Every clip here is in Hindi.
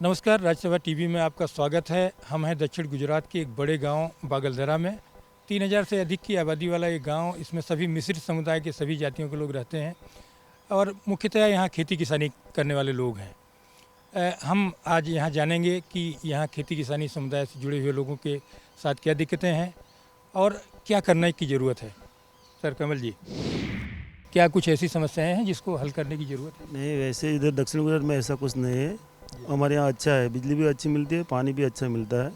नमस्कार, राज्यसभा टीवी में आपका स्वागत है। हम हैं दक्षिण गुजरात के एक बड़े गांव बागलदरा में। 3000 से अधिक की आबादी वाला ये गांव, इसमें सभी मिश्रित समुदाय के सभी जातियों के लोग रहते हैं और मुख्यतः यहाँ खेती किसानी करने वाले लोग हैं। हम आज यहाँ जानेंगे कि यहाँ खेती किसानी समुदाय से जुड़े हुए लोगों के साथ क्या दिक्कतें हैं और क्या करने की ज़रूरत है। सर कमल जी, क्या कुछ ऐसी समस्याएं हैं जिसको हल करने की ज़रूरत है? नहीं, वैसे इधर दक्षिण गुजरात में ऐसा कुछ नहीं है। हमारे यहाँ अच्छा है, बिजली भी अच्छी मिलती है, पानी भी अच्छा मिलता है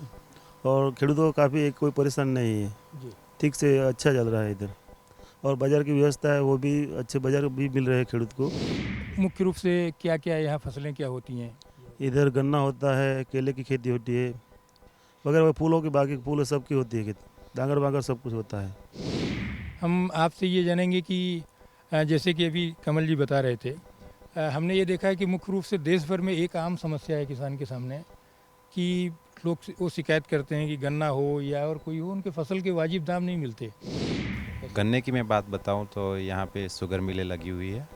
और खेडूतों को काफ़ी कोई परेशान नहीं है। जी। ठीक से अच्छा चल रहा है इधर। और बाज़ार की व्यवस्था है, वो भी अच्छे बाज़ार भी मिल रहे हैं खेडूत को। मुख्य रूप से क्या क्या यहाँ फसलें क्या होती हैं? इधर गन्ना होता है, केले की खेती होती है वगैरह, फूलों की बाकी फूल सबकी होती है खेती, डांगर वांगर सब कुछ होता है। हम आपसे ये जानेंगे कि जैसे कि अभी कमल जी बता रहे थे, हमने ये देखा है कि मुख्य रूप से देश भर में एक आम समस्या है किसान के सामने कि लोग वो शिकायत करते हैं कि गन्ना हो या और कोई हो, उनके फसल के वाजिब दाम नहीं मिलते। गन्ने की मैं बात बताऊं तो यहाँ पे शुगर मिलें लगी हुई है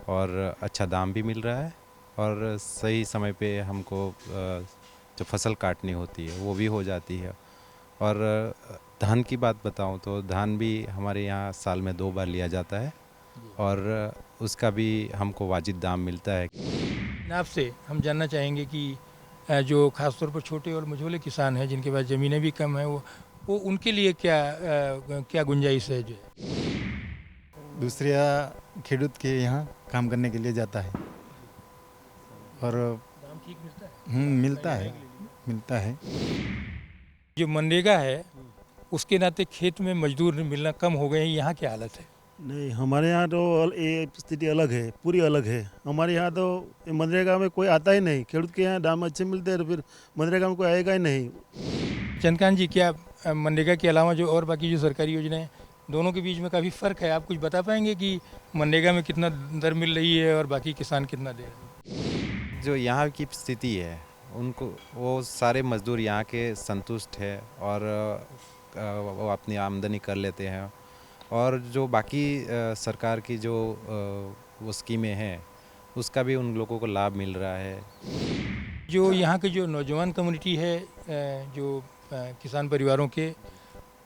और अच्छा दाम भी मिल रहा है और सही समय पे हमको जो फसल काटनी होती है वो भी हो जाती है। और धान की बात बताऊं तो धान भी हमारे यहाँ साल में 2 बार लिया जाता है और उसका भी हमको वाजिब दाम मिलता है। आपसे हम जानना चाहेंगे कि जो खासतौर पर छोटे और मझोले किसान हैं जिनके पास ज़मीनें भी कम हैं, वो उनके लिए क्या गुंजाइश है जो है? दूसरा खेडूत के यहाँ काम करने के लिए जाता है और दाम ठीक मिलता है? मिलता है। जो मनरेगा है उसके नाते खेत में मजदूर मिलना कम हो गए हैं, यहाँ क्या हालत है? नहीं, हमारे यहाँ तो ये स्थिति अलग है, पूरी अलग है। हमारे यहाँ तो मनरेगा में कोई आता ही नहीं। खेडूत के यहाँ दाम अच्छे मिलते हैं तो फिर मनरेगा में कोई आएगा ही नहीं। चंद्रकांत जी, क्या मनरेगा के अलावा जो और बाकी जो सरकारी योजनाएं, दोनों के बीच में काफ़ी फ़र्क है? आप कुछ बता पाएंगे कि मनरेगा में कितना दर मिल रही है और बाकी किसान कितना दे रहे हैं? जो यहाँ की स्थिति है उनको वो सारे मज़दूर यहाँ के संतुष्ट है और वो अपनी आमदनी कर लेते हैं और जो बाकी सरकार की जो वो स्कीमें हैं उसका भी उन लोगों को लाभ मिल रहा है। जो यहाँ के जो नौजवान कम्युनिटी है, जो किसान परिवारों के,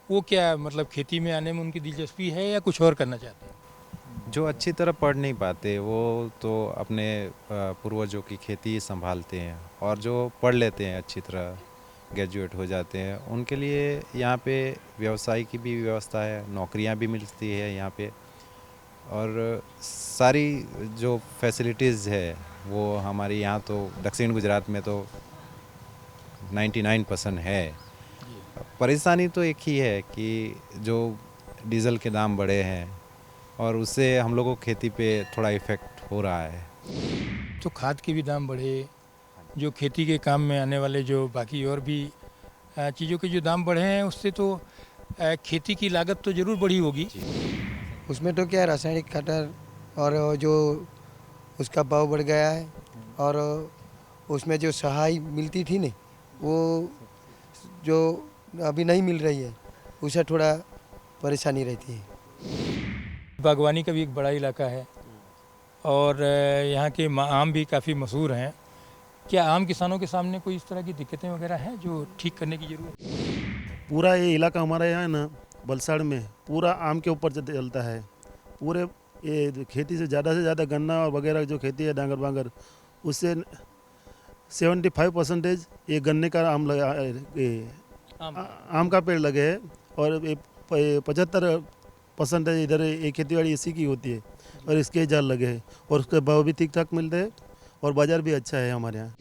वो क्या मतलब खेती में आने में उनकी दिलचस्पी है या कुछ और करना चाहते हैं? जो अच्छी तरह पढ़ नहीं पाते वो तो अपने पूर्वजों की खेती ही संभालते हैं और जो पढ़ लेते हैं अच्छी तरह ग्रेजुएट हो जाते हैं उनके लिए यहाँ पे व्यवसाय की भी व्यवस्था है, नौकरियाँ भी मिलती है यहाँ पे और सारी जो फैसिलिटीज़ है वो हमारे यहाँ तो दक्षिण गुजरात में तो 99% है। परेशानी तो एक ही है कि जो डीज़ल के दाम बढ़े हैं और उससे हम लोगों को खेती पे थोड़ा इफ़ेक्ट हो रहा है। तो खाद के भी दाम बढ़े, जो खेती के काम में आने वाले जो बाकी और भी चीज़ों के जो दाम बढ़े हैं, उससे तो खेती की लागत तो ज़रूर बढ़ी होगी। उसमें तो क्या रासायनिक खातर और जो उसका भाव बढ़ गया है और उसमें जो सहाय मिलती थी न, वो जो अभी नहीं मिल रही है, उसे थोड़ा परेशानी रहती है। बागवानी का भी एक बड़ा इलाका है और यहाँ के आम भी काफ़ी मशहूर हैं। क्या आम किसानों के सामने कोई इस तरह की दिक्कतें वगैरह हैं जो ठीक करने की ज़रूरत है? पूरा ये इलाका हमारा यहाँ है ना, वलसाड़ में पूरा आम के ऊपर चलता है। पूरे ये खेती से ज़्यादा गन्ना और वगैरह जो खेती है डांगर वांगर, उससे 75% ये गन्ने का आम का पेड़ लगे है और 75% इधर ये खेती इसी की होती है और इसके जाल लगे हैं और उसके भाव भी ठीक ठाक मिलते हैं और बाज़ार भी अच्छा है हमारे यहाँ।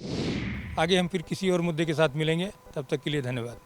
आगे हम फिर किसी और मुद्दे के साथ मिलेंगे, तब तक के लिए धन्यवाद।